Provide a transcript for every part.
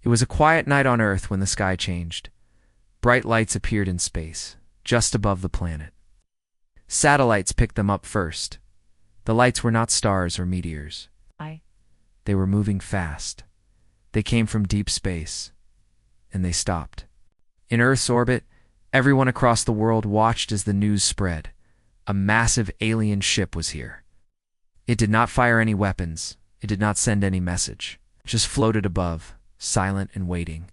It was a quiet night on Earth when the sky changed. Bright lights appeared in space, just above the planet. Satellites picked them up first. The lights were not stars or meteors. They were moving fast. They came from deep space, and they stopped. In Earth's orbit, everyone across the world watched as the news spread. A massive alien ship was here. It did not fire any weapons. It did not send any message. It just floated above, silent and waiting.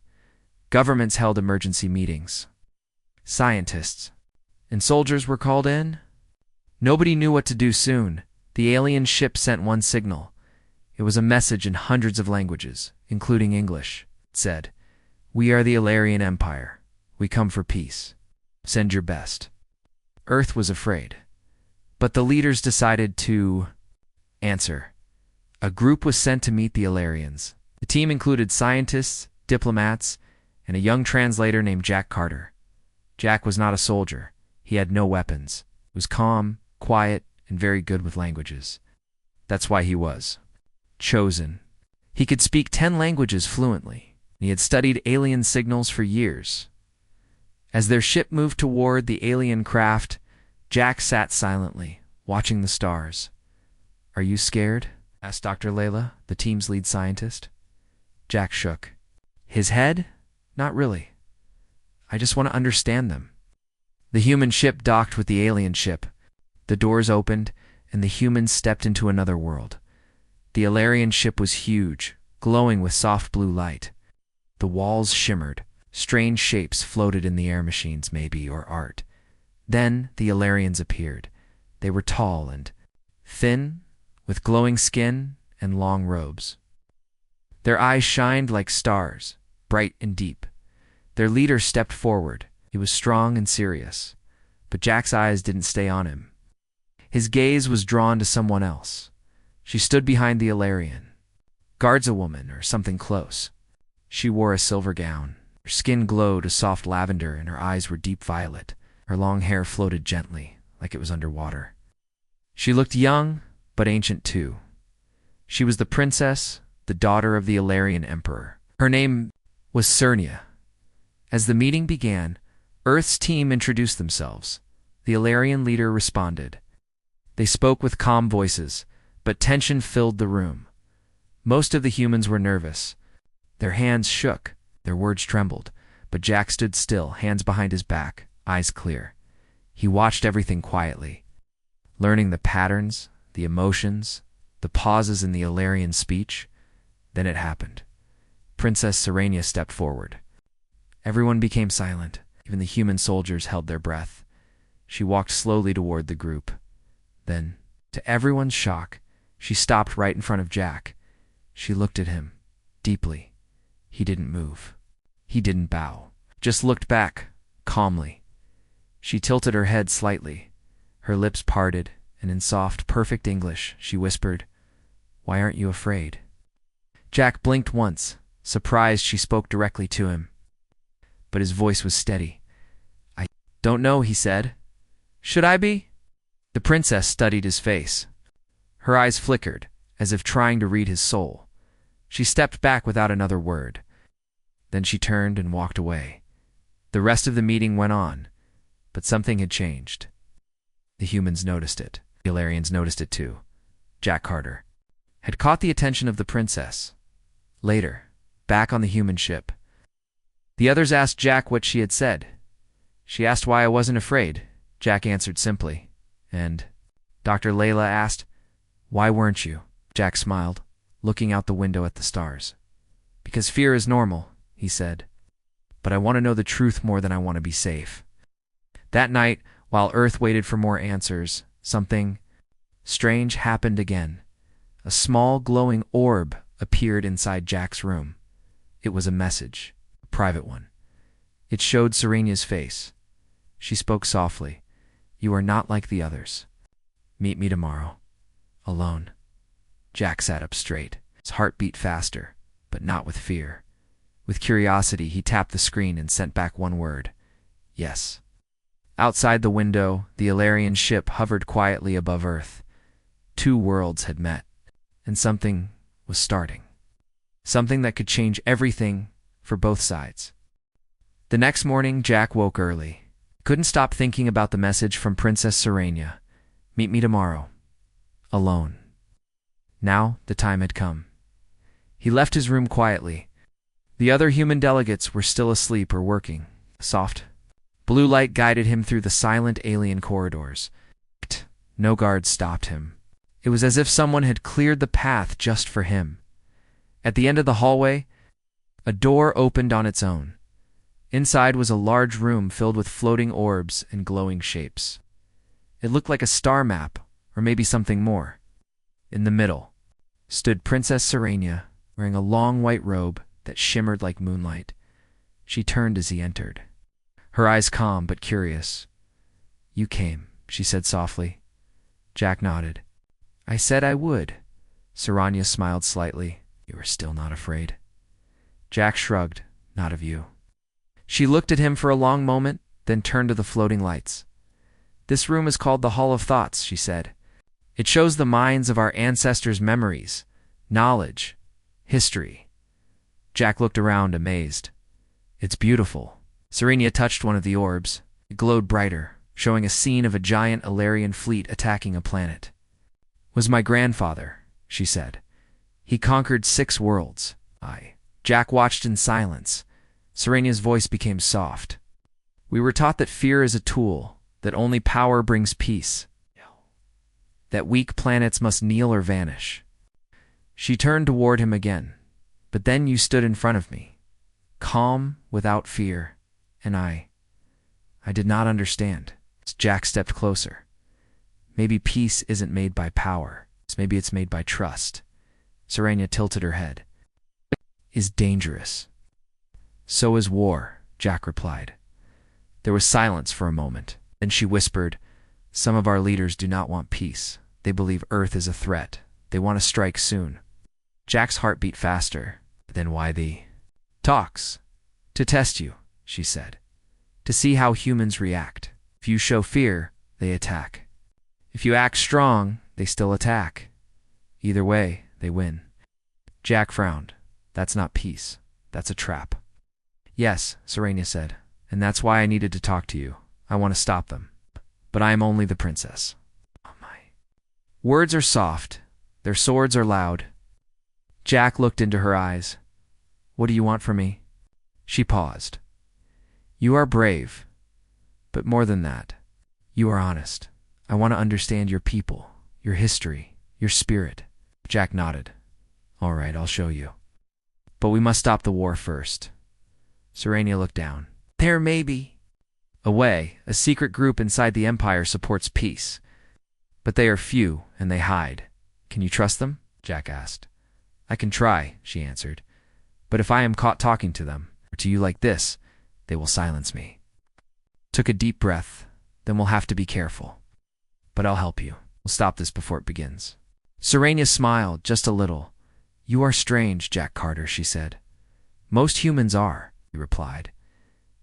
Governments held emergency meetings. Scientists and soldiers were called in. Nobody knew what to do soon. The alien ship sent one signal. It was a message in hundreds of languages, including English. It said, "We are the Ilarian Empire. We come for peace. Send your best." Earth was afraid. But the leaders decided to answer. A group was sent to meet the Ilarians. The team included scientists, diplomats, and a young translator named Jack Carter. Jack was not a soldier. He had no weapons. He was calm, quiet, and very good with languages. That's why he was chosen. He could speak 10 languages fluently, and he had studied alien signals for years. As their ship moved toward the alien craft, Jack sat silently, watching the stars. "Are you scared?" asked Dr. Layla, the team's lead scientist. Jack shook his head. "Not really. I just want to understand them." The human ship docked with the alien ship. The doors opened, and the humans stepped into another world. The Ilarian ship was huge, glowing with soft blue light. The walls shimmered. Strange shapes floated in the air, machines maybe, or art. Then the Ilarians appeared. They were tall and thin, with glowing skin and long robes. Their eyes shined like stars, bright and deep. Their leader stepped forward. He was strong and serious, but Jack's eyes didn't stay on him. His gaze was drawn to someone else. She stood behind the Ilarian. Guards a woman or something close. She wore a silver gown. Her skin glowed a soft lavender and her eyes were deep violet. Her long hair floated gently, like it was underwater. She looked young, but ancient too. She was the princess, the daughter of the Ilarian emperor. Her name was Cernia. As the meeting began, Earth's team introduced themselves. The Ilarian leader responded. They spoke with calm voices, but tension filled the room. Most of the humans were nervous. Their hands shook, their words trembled, but Jack stood still, hands behind his back, eyes clear. He watched everything quietly, learning the patterns, the emotions, the pauses in the Ilarian speech. Then it happened. Princess Serenia stepped forward. Everyone became silent. Even the human soldiers held their breath. She walked slowly toward the group. Then, to everyone's shock, she stopped right in front of Jack. She looked at him, deeply. He didn't move. He didn't bow. Just looked back, calmly. She tilted her head slightly. Her lips parted, and in soft, perfect English, she whispered, "Why aren't you afraid?" Jack blinked once, surprised she spoke directly to him. But his voice was steady. "I don't know," he said. "Should I be?" The princess studied his face. Her eyes flickered, as if trying to read his soul. She stepped back without another word. Then she turned and walked away. The rest of the meeting went on, but something had changed. The humans noticed it. The Ilarians noticed it too. Jack Carter had caught the attention of the princess. Later, back on the human ship, the others asked Jack what she had said. She asked why I wasn't afraid. Jack answered simply. And Dr. Layla asked, "Why weren't you?" Jack smiled, looking out the window at the stars. "Because fear is normal," he said. "But I want to know the truth more than I want to be safe." That night, while Earth waited for more answers, something strange happened again. A small glowing orb appeared inside Jack's room. It was a message, a private one. It showed Serenia's face. She spoke softly. "You are not like the others. Meet me tomorrow. Alone." Jack sat up straight. His heart beat faster, but not with fear. With curiosity, he tapped the screen and sent back one word. "Yes." Outside the window, the Ilarian ship hovered quietly above Earth. Two worlds had met, and something was starting. Something that could change everything for both sides. The next morning, Jack woke early. Couldn't stop thinking about the message from Princess Serenia. Meet me tomorrow. Alone. Now the time had come. He left his room quietly. The other human delegates were still asleep or working. Soft blue light guided him through the silent alien corridors. No guards stopped him. It was as if someone had cleared the path just for him. At the end of the hallway, a door opened on its own. Inside was a large room filled with floating orbs and glowing shapes. It looked like a star map, or maybe something more. In the middle stood Princess Serenia, wearing a long white robe that shimmered like moonlight. She turned as he entered, her eyes calm but curious. "You came," she said softly. Jack nodded. "I said I would." Serenia smiled slightly. "You are still not afraid?" Jack shrugged. "Not of you." She looked at him for a long moment, then turned to the floating lights. "This room is called the Hall of Thoughts," she said. "It shows the minds of our ancestors' memories, knowledge, history." Jack looked around, amazed. "It's beautiful." Serenia touched one of the orbs. It glowed brighter, showing a scene of a giant Alarian fleet attacking a planet. "Was my grandfather," she said. "He conquered 6 worlds." Jack watched in silence. Serenia's voice became soft. "We were taught that fear is a tool, that only power brings peace, that weak planets must kneel or vanish." She turned toward him again. "But then you stood in front of me, calm, without fear, and I did not understand." Jack stepped closer. "Maybe peace isn't made by power. Maybe it's made by trust." Serenia tilted her head. "Is dangerous." "So is war," Jack replied. There was silence for a moment. Then she whispered, "Some of our leaders do not want peace. They believe Earth is a threat. They want to strike soon." Jack's heart beat faster. "Then why the talks?" "To test you," she said. "To see how humans react. If you show fear, they attack. If you act strong, they still attack. Either way, they win." Jack frowned. "That's not peace. That's a trap." "Yes," Serenia said, "and that's why I needed to talk to you. I want to stop them. But I am only the princess." "Oh my." Words are soft. Their swords are loud. Jack looked into her eyes. "What do you want from me?" She paused. "You are brave. But more than that, you are honest. I want to understand your people, your history, your spirit." Jack nodded. "All right, I'll show you. But we must stop the war first." Serenia looked down. "There may be a way. A secret group inside the Empire supports peace. But they are few, and they hide. Can you trust them?" Jack asked. "I can try," she answered. "But if I am caught talking to them, or to you like this, they will silence me." Took a deep breath. "Then we'll have to be careful. But I'll help you. We'll stop this before it begins." Serenia smiled, just a little. "You are strange, Jack Carter," she said. "Most humans are," he replied.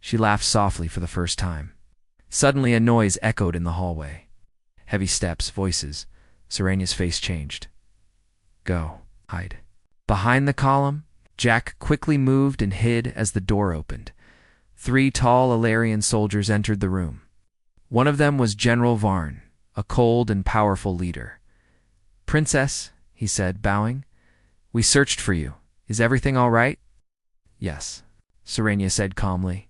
She laughed softly for the first time. Suddenly a noise echoed in the hallway. Heavy steps, voices. Serenia's face changed. "Go, hide." Behind the column, Jack quickly moved and hid as the door opened. 3 tall Alarian soldiers entered the room. One of them was General Varn, a cold and powerful leader. "Princess," he said, bowing, "we searched for you. Is everything all right?" "Yes," Serenia said calmly.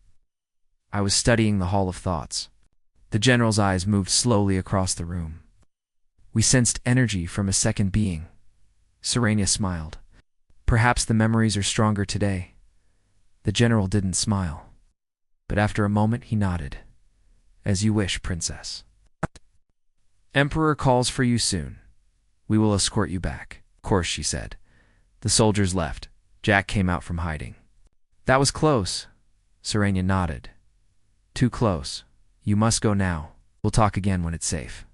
"I was studying the Hall of Thoughts." The general's eyes moved slowly across the room. "We sensed energy from a second being." Serenia smiled. "Perhaps the memories are stronger today." The general didn't smile. But after a moment he nodded. "As you wish, Princess. Emperor calls for you soon. We will escort you back." "Of course," she said. The soldiers left. Jack came out from hiding. "That was close." Serenia nodded. "Too close. You must go now. We'll talk again when it's safe."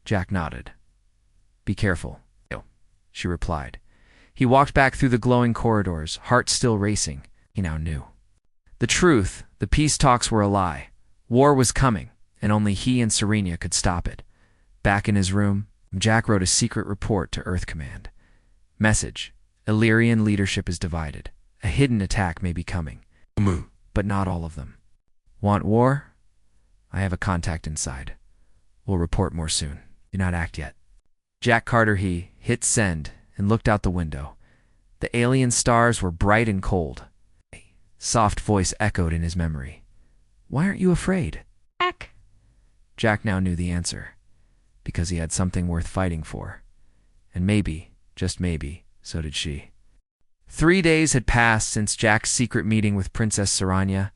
Jack nodded. "Be careful," she replied. He walked back through the glowing corridors, heart still racing. He now knew the truth. The peace talks were a lie. War was coming, and only he and Serenia could stop it. Back in his room, Jack wrote a secret report to Earth Command. Message: Illyrian leadership is divided. A hidden attack may be coming, but not all of them. Want war? I have a contact inside. We'll report more soon. Do not act yet. Jack Carter hit send and looked out the window. The alien stars were bright and cold. A soft voice echoed in his memory. Why aren't you afraid? Jack. Jack now knew the answer. Because he had something worth fighting for. And maybe, just maybe, so did she. 3 days had passed since Jack's secret meeting with Princess Saranya.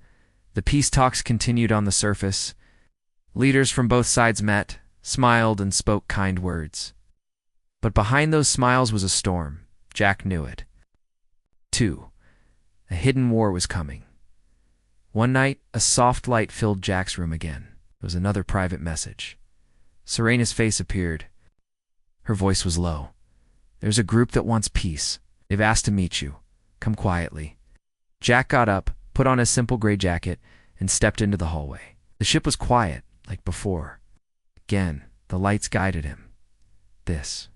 The peace talks continued on the surface. Leaders from both sides met, smiled, and spoke kind words. But behind those smiles was a storm. Jack knew it. 2. A hidden war was coming. One night, a soft light filled Jack's room again. It was another private message. Serena's face appeared. Her voice was low. There's a group that wants peace. They've asked to meet you. Come quietly. Jack got up, put on his simple gray jacket, and stepped into the hallway. The ship was quiet, like before. Again, the lights guided him. This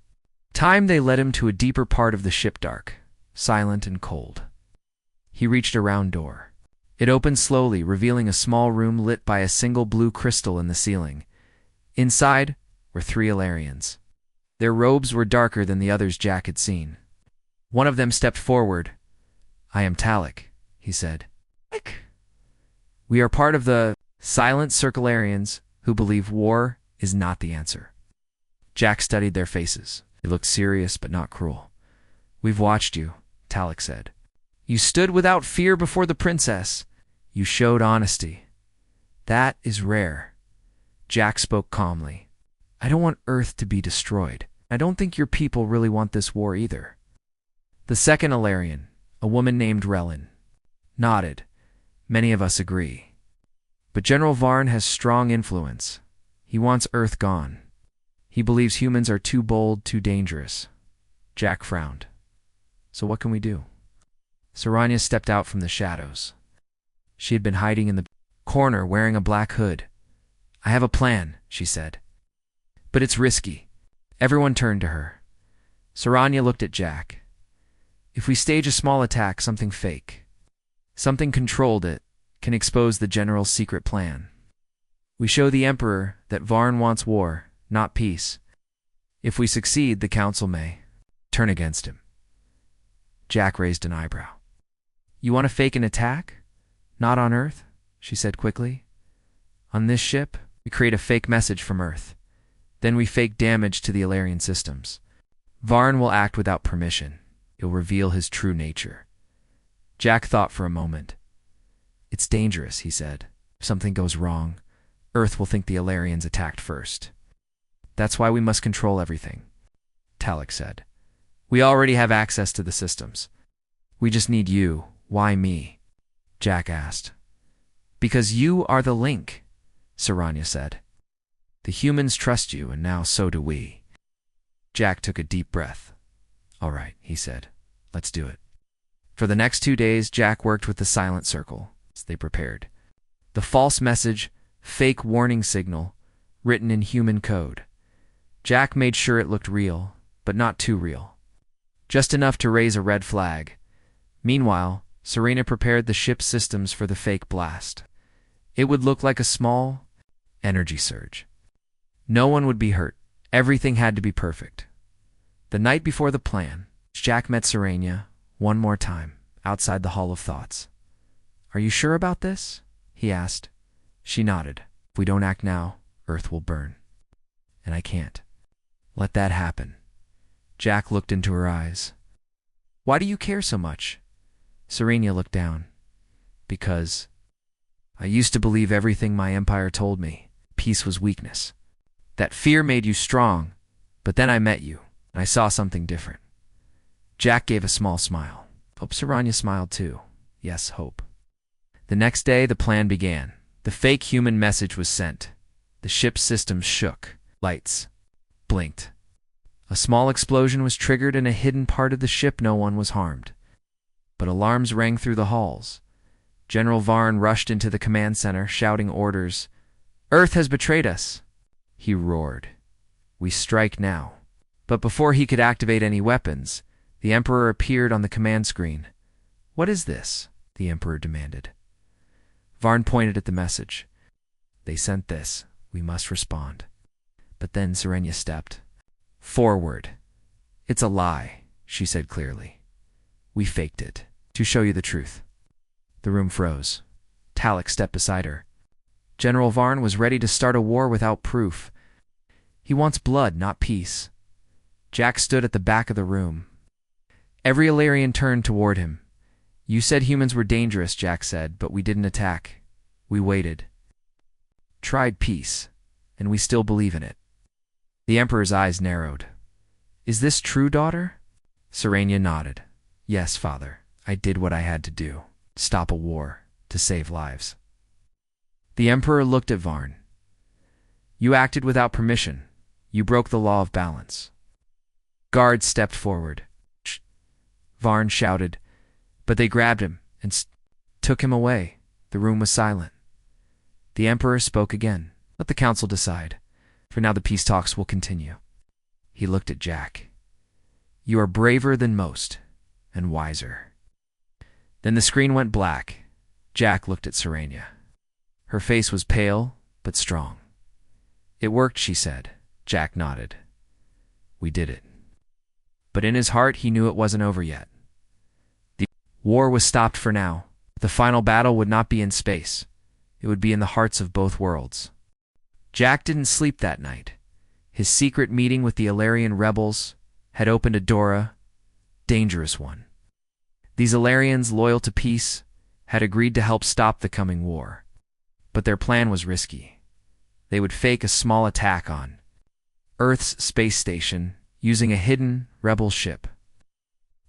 time they led him to a deeper part of the ship, dark, silent and cold. He reached a round door. It opened slowly, revealing a small room lit by a single blue crystal in the ceiling. Inside were 3 Ilarians. Their robes were darker than the others Jack had seen. One of them stepped forward. I am Talik, he said. We are part of the silent Circularians who believe war is not the answer. Jack studied their faces. They looked serious but not cruel. We've watched you, Talik said. You stood without fear before the princess. You showed honesty. That is rare. Jack spoke calmly. I don't want Earth to be destroyed. I don't think your people really want this war either. The second Ilarian, a woman named Relin, nodded. Many of us agree. But General Varn has strong influence. He wants Earth gone. He believes humans are too bold, too dangerous. Jack frowned. So what can we do? Saranya stepped out from the shadows. She had been hiding in the corner wearing a black hood. I have a plan, she said. But it's risky. Everyone turned to her. Saranya looked at Jack. If we stage a small attack, something fake, something controlled, it can expose the general's secret plan. We show the Emperor that Varn wants war, not peace. If we succeed, the council may turn against him. Jack raised an eyebrow. You want to fake an attack? Not on Earth, she said quickly. On this ship, we create a fake message from Earth. Then we fake damage to the Ilarian systems. Varn will act without permission. He'll reveal his true nature. Jack thought for a moment. It's dangerous, he said. If something goes wrong, Earth will think the Ilarians attacked first. That's why we must control everything, Talik said. We already have access to the systems. We just need you. Why me? Jack asked. Because you are the link, Saranya said. The humans trust you, and now so do we. Jack took a deep breath. All right, he said. Let's do it. For the next 2 days, Jack worked with the Silent Circle as they prepared. The false message, fake warning signal, written in human code. Jack made sure it looked real, but not too real. Just enough to raise a red flag. Meanwhile, Serena prepared the ship's systems for the fake blast. It would look like a small energy surge. No one would be hurt. Everything had to be perfect. The night before the plan, Jack met Serena one more time outside the Hall of Thoughts. Are you sure about this? He asked. She nodded. If we don't act now, Earth will burn. And I can't let that happen. Jack looked into her eyes. Why do you care so much? Serena looked down. Because I used to believe everything my empire told me. Peace was weakness. That fear made you strong. But then I met you, and I saw something different. Jack gave a small smile. Hope Saranya smiled too. Yes, hope. The next day, the plan began. The fake human message was sent. The ship's systems shook. Lights blinked. A small explosion was triggered in a hidden part of the ship. No one was harmed. But alarms rang through the halls. General Varn rushed into the command center, shouting orders. Earth has betrayed us, he roared. We strike now. But before he could activate any weapons, the Emperor appeared on the command screen. What is this? The Emperor demanded. Varn pointed at the message. They sent this. We must respond. But then Serenia stepped forward. It's a lie, she said clearly. We faked it, to show you the truth. The room froze. Talek stepped beside her. General Varn was ready to start a war without proof. He wants blood, not peace. Jack stood at the back of the room. Every Illyrian turned toward him. You said humans were dangerous, Jack said, but we didn't attack. We waited. Tried peace, and we still believe in it. The Emperor's eyes narrowed. Is this true, daughter? Serenia nodded. Yes, father. I did what I had to do. Stop a war, to save lives. The Emperor looked at Varn. You acted without permission. You broke the law of balance. Guards stepped forward. Shh. Varn shouted, but they grabbed him and took him away. The room was silent. The Emperor spoke again. Let the council decide. For now the peace talks will continue. He looked at Jack. You are braver than most, and wiser. Then the screen went black. Jack looked at Serenia. Her face was pale, but strong. It worked, she said. Jack nodded. We did it. But in his heart he knew it wasn't over yet. The war was stopped for now. The final battle would not be in space. It would be in the hearts of both worlds. Jack didn't sleep that night. His secret meeting with the Illyrian rebels had opened a door, dangerous one. These Illyrians, loyal to peace, had agreed to help stop the coming war. But their plan was risky. They would fake a small attack on Earth's space station using a hidden rebel ship.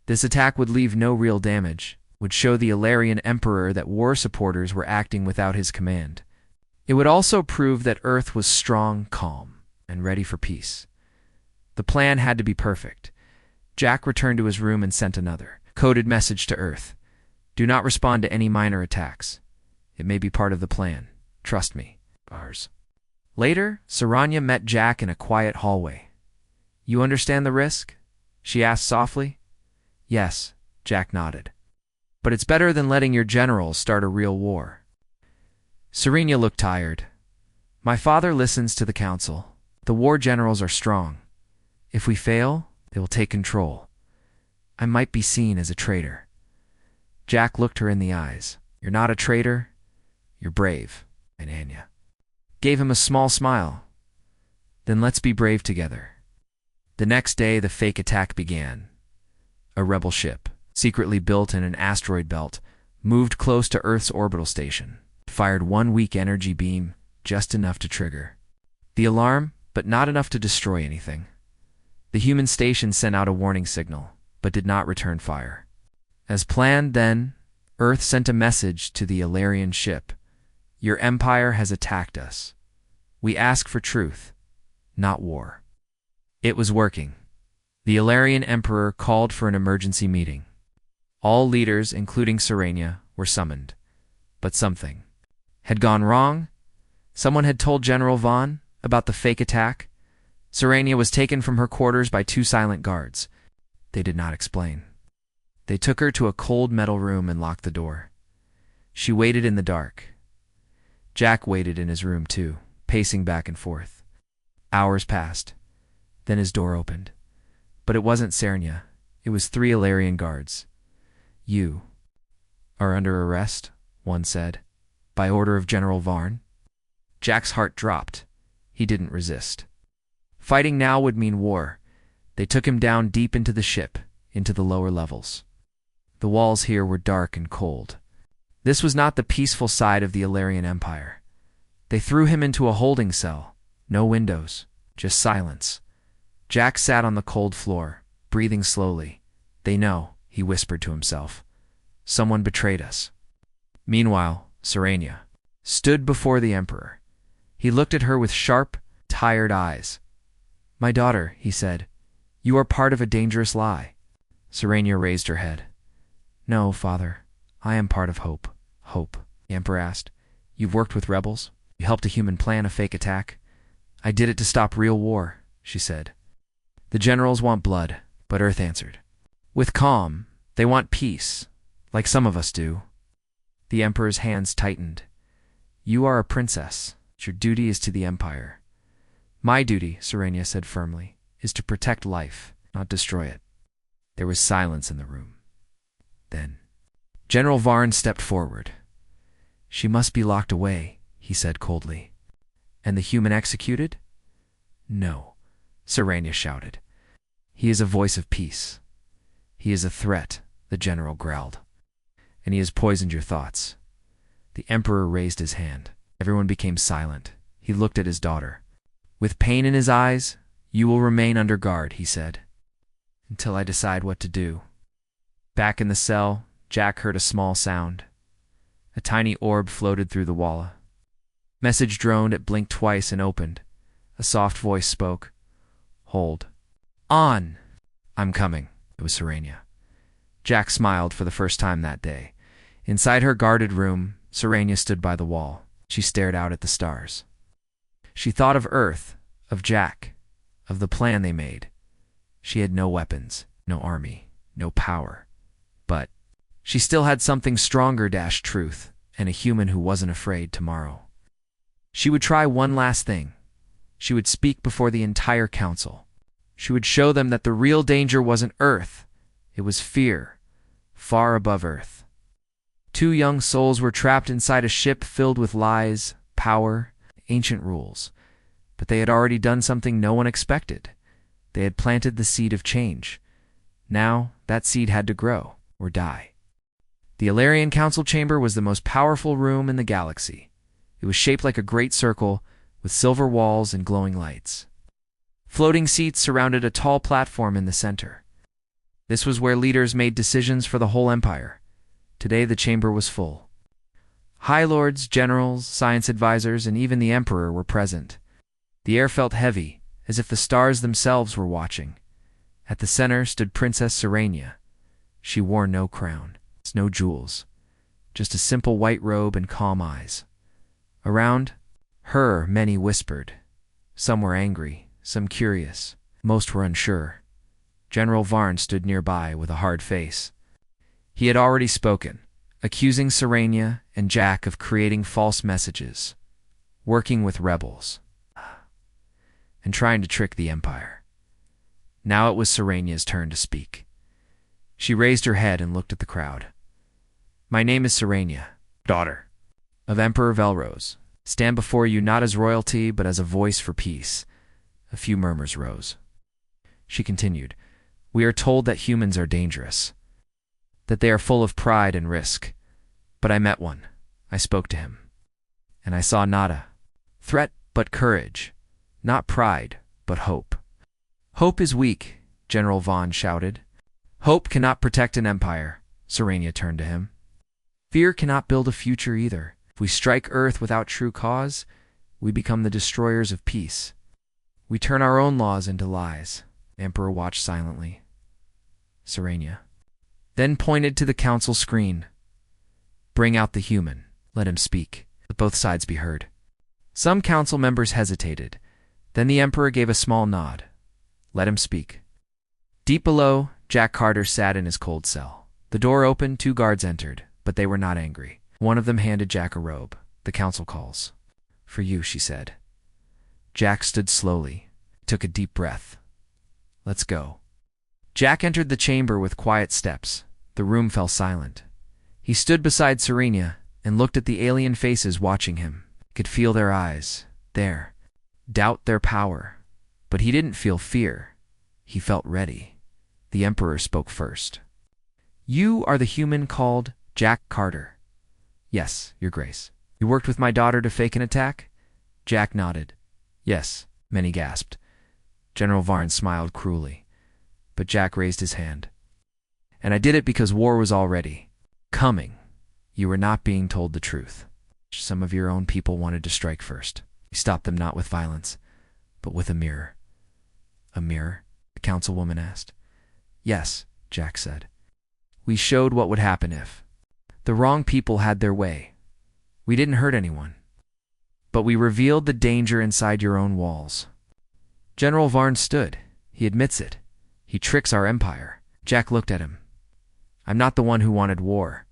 This attack would leave no real damage, would show the Illyrian Emperor that war supporters were acting without his command. It would also prove that Earth was strong, calm, and ready for peace. The plan had to be perfect. Jack returned to his room and sent another coded message to Earth. Do not respond to any minor attacks. It may be part of the plan. Trust me. Ours. Later, Serenia met Jack in a quiet hallway. You understand the risk? She asked softly. Yes, Jack nodded. But it's better than letting your generals start a real war. Serenia looked tired. My father listens to the council. The war generals are strong. If we fail, they will take control. I might be seen as a traitor. Jack looked her in the eyes. You're not a traitor. You're brave. And Anya gave him a small smile. Then let's be brave together. The next day, the fake attack began. A rebel ship, secretly built in an asteroid belt, moved close to Earth's orbital station, fired one weak energy beam, just enough to trigger the alarm, but not enough to destroy anything. The human station sent out a warning signal, but did not return fire. As planned then, Earth sent a message to the Illyrian ship. Your empire has attacked us. We ask for truth, not war. It was working. The Illyrian Emperor called for an emergency meeting. All leaders, including Serenia, were summoned. But something had gone wrong. Someone had told General Von about the fake attack. Serenia was taken from her quarters by two silent guards. They did not explain. They took her to a cold metal room and locked the door. She waited in the dark. Jack waited in his room too, pacing back and forth. Hours passed. Then his door opened. But it wasn't Serenia. It was three Illyrian guards. You are under arrest, one said, by order of General Varn. Jack's heart dropped. He didn't resist. Fighting now would mean war. They took him down deep into the ship, into the lower levels. The walls here were dark and cold. This was not the peaceful side of the Illyrian Empire. They threw him into a holding cell. No windows, just silence. Jack sat on the cold floor, breathing slowly. They know, he whispered to himself. Someone betrayed us. Meanwhile, Serenia stood before the Emperor. He looked at her with sharp, tired eyes. My daughter, he said, you are part of a dangerous lie. Serenia raised her head. No, father, I am part of hope. Hope, the Emperor asked. You've worked with rebels? You helped a human plan a fake attack? I did it to stop real war, she said. The generals want blood, but Earth answered. With calm, they want peace, like some of us do. The Emperor's hands tightened. You are a princess. Your duty is to the Empire. My duty, Serenia said firmly, is to protect life, not destroy it. There was silence in the room. Then, General Varn stepped forward. She must be locked away, he said coldly. And the human executed? No, Serenia shouted. He is a voice of peace. He is a threat, the general growled. And he has poisoned your thoughts. The Emperor raised his hand. Everyone became silent. He looked at his daughter. With pain in his eyes, you will remain under guard, he said, until I decide what to do. Back in the cell, Jack heard a small sound. A tiny orb floated through the wall. Message droned, it blinked twice and opened. A soft voice spoke. Hold. On! I'm coming. It was Serenia. Jack smiled for the first time that day. Inside her guarded room, Serenia stood by the wall. She stared out at the stars. She thought of Earth, of Jack, of the plan they made. She had no weapons, no army, no power. But she still had something stronger, truth, and a human who wasn't afraid tomorrow. She would try one last thing. She would speak before the entire council. She would show them that the real danger wasn't Earth. It was fear, far above Earth. 2 young souls were trapped inside a ship filled with lies, power, ancient rules. But they had already done something no one expected. They had planted the seed of change. Now, that seed had to grow, or die. The Ilarian Council Chamber was the most powerful room in the galaxy. It was shaped like a great circle, with silver walls and glowing lights. Floating seats surrounded a tall platform in the center. This was where leaders made decisions for the whole empire. Today the chamber was full. High lords, generals, science advisors, and even the Emperor were present. The air felt heavy, as if the stars themselves were watching. At the center stood Princess Serenia. She wore no crown, no jewels, just a simple white robe and calm eyes. Around her, many whispered. Some were angry, some curious, most were unsure. General Varn stood nearby with a hard face. He had already spoken, accusing Serenia and Jack of creating false messages, working with rebels, and trying to trick the Empire. Now it was Serenia's turn to speak. She raised her head and looked at the crowd. My name is Serenia, daughter of Emperor Velrose. Stand before you not as royalty, but as a voice for peace. A few murmurs rose. She continued, we are told that humans are dangerous, that they are full of pride and risk. But I met one. I spoke to him. And I saw nada. Threat, but courage. Not pride, but hope. Hope is weak, General Vaughn shouted. Hope cannot protect an empire. Serenia turned to him. Fear cannot build a future either. If we strike Earth without true cause, we become the destroyers of peace. We turn our own laws into lies. The Emperor watched silently. Serenia then pointed to the council screen. Bring out the human. Let him speak. Let both sides be heard. Some council members hesitated. Then the Emperor gave a small nod. Let him speak. Deep below, Jack Carter sat in his cold cell. The door opened, 2 guards entered, but they were not angry. One of them handed Jack a robe. The council calls. For you, she said. Jack stood slowly, took a deep breath. Let's go. Jack entered the chamber with quiet steps. The room fell silent. He stood beside Serenia and looked at the alien faces watching him. He could feel their eyes, there, doubt their power. But he didn't feel fear. He felt ready. The Emperor spoke first. You are the human called Jack Carter. Yes, Your Grace. You worked with my daughter to fake an attack? Jack nodded. Yes, many gasped. General Varn smiled cruelly. But Jack raised his hand. And I did it because war was already coming. You were not being told the truth. Some of your own people wanted to strike first. You stopped them not with violence, but with a mirror. A mirror? The councilwoman asked. Yes, Jack said. We showed what would happen if the wrong people had their way. We didn't hurt anyone. But we revealed the danger inside your own walls. General Varn stood. He admits it. He tricks our empire. Jack looked at him. I'm not the one who wanted war.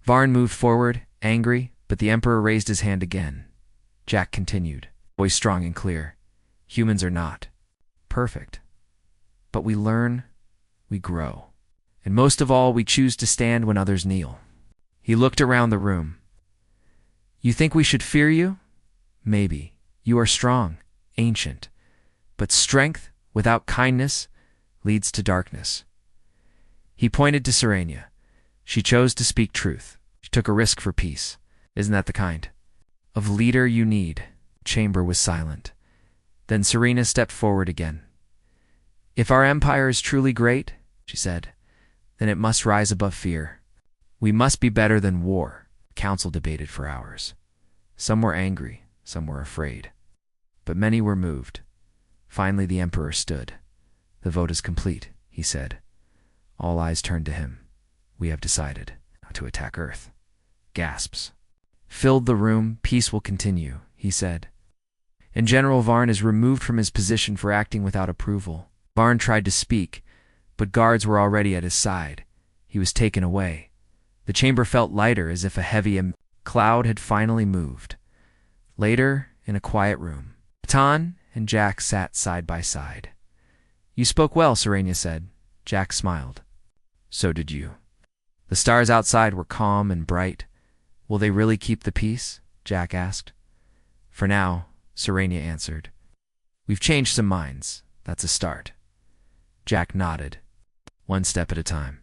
Varn moved forward, angry, but the Emperor raised his hand again. Jack continued, voice strong and clear. Humans are not perfect. But we learn, we grow. And most of all, we choose to stand when others kneel. He looked around the room. You think we should fear you? Maybe. You are strong, ancient. But strength without kindness leads to darkness. He pointed to Serenia. She chose to speak truth. She took a risk for peace. Isn't that the kind of leader you need? The chamber was silent. Then Serena stepped forward again. If our empire is truly great, she said, then it must rise above fear. We must be better than war. The council debated for hours. Some were angry, some were afraid. But many were moved. Finally the Emperor stood. The vote is complete, he said. All eyes turned to him. We have decided not to attack Earth. Gasps filled the room. Peace will continue, he said. And General Varn is removed from his position for acting without approval. Varn tried to speak, but guards were already at his side. He was taken away. The chamber felt lighter, as if a heavy cloud had finally moved. Later, in a quiet room, Tan and Jack sat side by side. You spoke well, Serenia said. Jack smiled. So did you. The stars outside were calm and bright. Will they really keep the peace? Jack asked. For now, Serenia answered. We've changed some minds. That's a start. Jack nodded. One step at a time.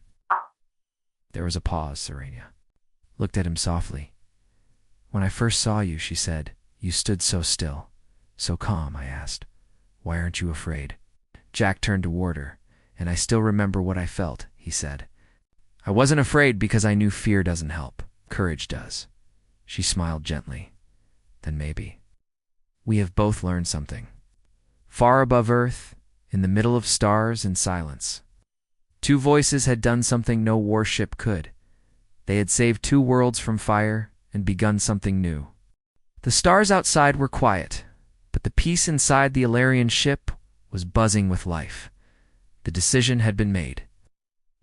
There was a pause. Serenia looked at him softly. When I first saw you, she said, you stood so still, so calm. I asked, why aren't you afraid? Jack turned toward her. And I still remember what I felt, he said. I wasn't afraid because I knew fear doesn't help. Courage does. She smiled gently. Then maybe we have both learned something. Far above Earth, in the middle of stars and silence, two voices had done something no warship could. They had saved two worlds from fire and begun something new. The stars outside were quiet, but the peace inside the Ilarian ship was buzzing with life. The decision had been made.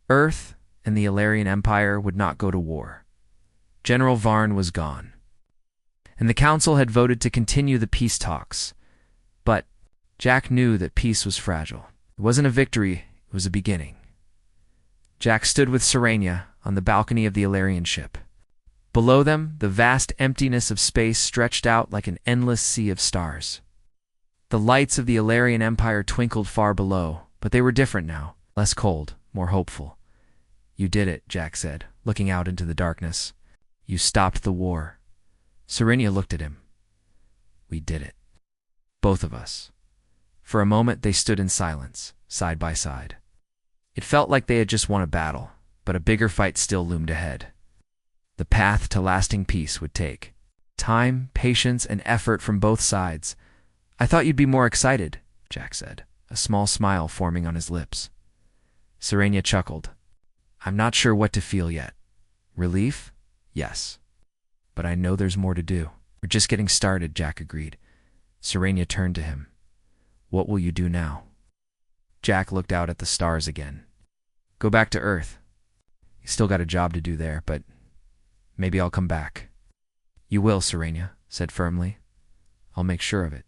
Earth and the Ilarian Empire would not go to war. General Varn was gone. And the council had voted to continue the peace talks. But Jack knew that peace was fragile. It wasn't a victory, it was a beginning. Jack stood with Serenia on the balcony of the Ilarian ship. Below them, the vast emptiness of space stretched out like an endless sea of stars. The lights of the Ilarian Empire twinkled far below, but they were different now, less cold, more hopeful. You did it, Jack said, looking out into the darkness. You stopped the war. Serenia looked at him. We did it. Both of us. For a moment they stood in silence, side by side. It felt like they had just won a battle, but a bigger fight still loomed ahead. The path to lasting peace would take time, patience, and effort from both sides. I thought you'd be more excited, Jack said, a small smile forming on his lips. Serenia chuckled. I'm not sure what to feel yet. Relief? Yes. But I know there's more to do. We're just getting started, Jack agreed. Serenia turned to him. What will you do now? Jack looked out at the stars again. Go back to Earth. You still got a job to do there, but maybe I'll come back. You will, Serenia said firmly. I'll make sure of it.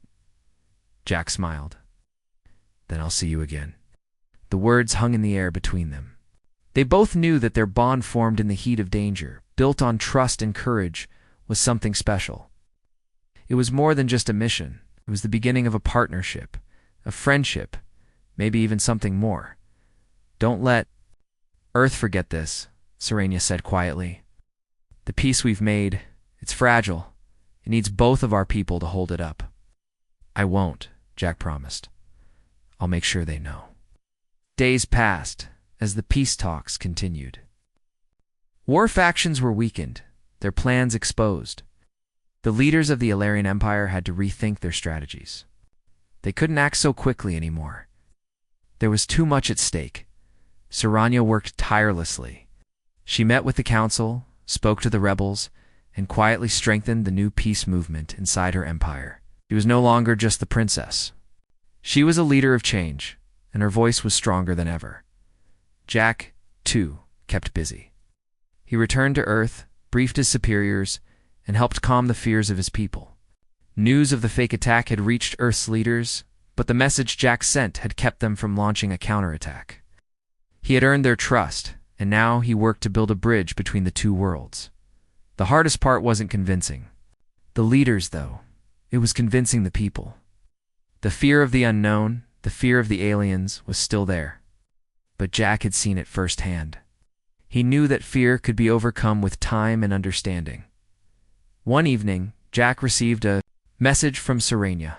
Jack smiled. Then I'll see you again. The words hung in the air between them. They both knew that their bond formed in the heat of danger, built on trust and courage, was something special. It was more than just a mission. It was the beginning of a partnership, a friendship, maybe even something more. Don't let Earth forget this, Serenia said quietly. The peace we've made, it's fragile. It needs both of our people to hold it up. I won't, Jack promised. I'll make sure they know. Days passed as the peace talks continued. War factions were weakened, their plans exposed. The leaders of the Ilarian Empire had to rethink their strategies. They couldn't act so quickly anymore. There was too much at stake. Serenia worked tirelessly. She met with the council, spoke to the rebels, and quietly strengthened the new peace movement inside her empire. She was no longer just the princess. She was a leader of change, and her voice was stronger than ever. Jack, too, kept busy. He returned to Earth, briefed his superiors, and helped calm the fears of his people. News of the fake attack had reached Earth's leaders, but the message Jack sent had kept them from launching a counterattack. He had earned their trust, and now he worked to build a bridge between the two worlds. The hardest part wasn't convincing the leaders, though. It was convincing the people. The fear of the unknown, the fear of the aliens, was still there. But Jack had seen it firsthand. He knew that fear could be overcome with time and understanding. One evening, Jack received a message from Serenia.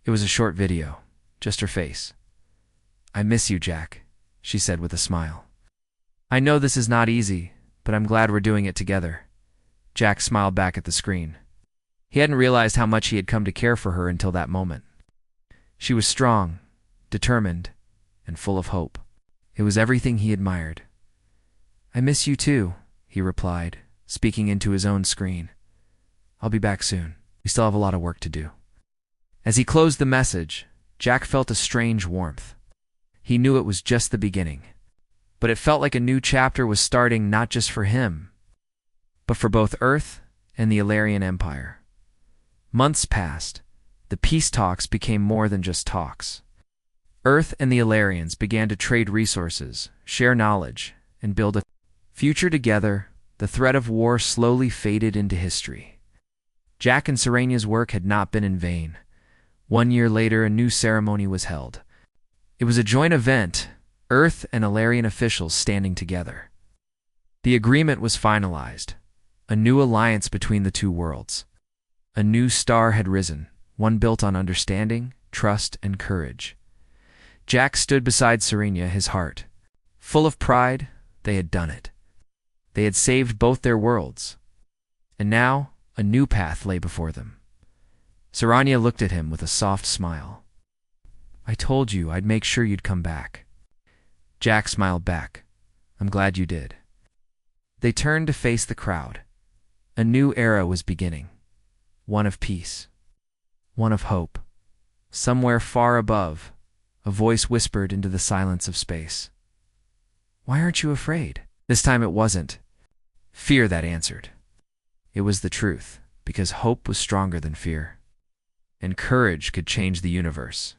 It was a short video, just her face. "I miss you, Jack," she said with a smile. "I know this is not easy, but I'm glad we're doing it together." Jack smiled back at the screen. He hadn't realized how much he had come to care for her until that moment. She was strong, determined, and full of hope. It was everything he admired. "I miss you too," he replied, speaking into his own screen. "I'll be back soon. We still have a lot of work to do." As he closed the message, Jack felt a strange warmth. He knew it was just the beginning, but it felt like a new chapter was starting, not just for him, but for both Earth and the Ilarian Empire. Months passed. The peace talks became more than just talks. Earth and the Ilarians began to trade resources, share knowledge, and build a future together. The threat of war slowly faded into history. Jack and Serenia's work had not been in vain. 1 year later, a new ceremony was held. It was a joint event, Earth and Ilarian officials standing together. The agreement was finalized, a new alliance between the two worlds. A new star had risen, one built on understanding, trust, and courage. Jack stood beside Serenia, his heart full of pride. They had done it. They had saved both their worlds. And now, a new path lay before them. Serenia looked at him with a soft smile. "I told you I'd make sure you'd come back." Jack smiled back. "I'm glad you did." They turned to face the crowd. A new era was beginning. One of peace. One of hope. Somewhere far above, a voice whispered into the silence of space. "Why aren't you afraid?" This time it wasn't fear that answered. It was the truth, because hope was stronger than fear, and courage could change the universe.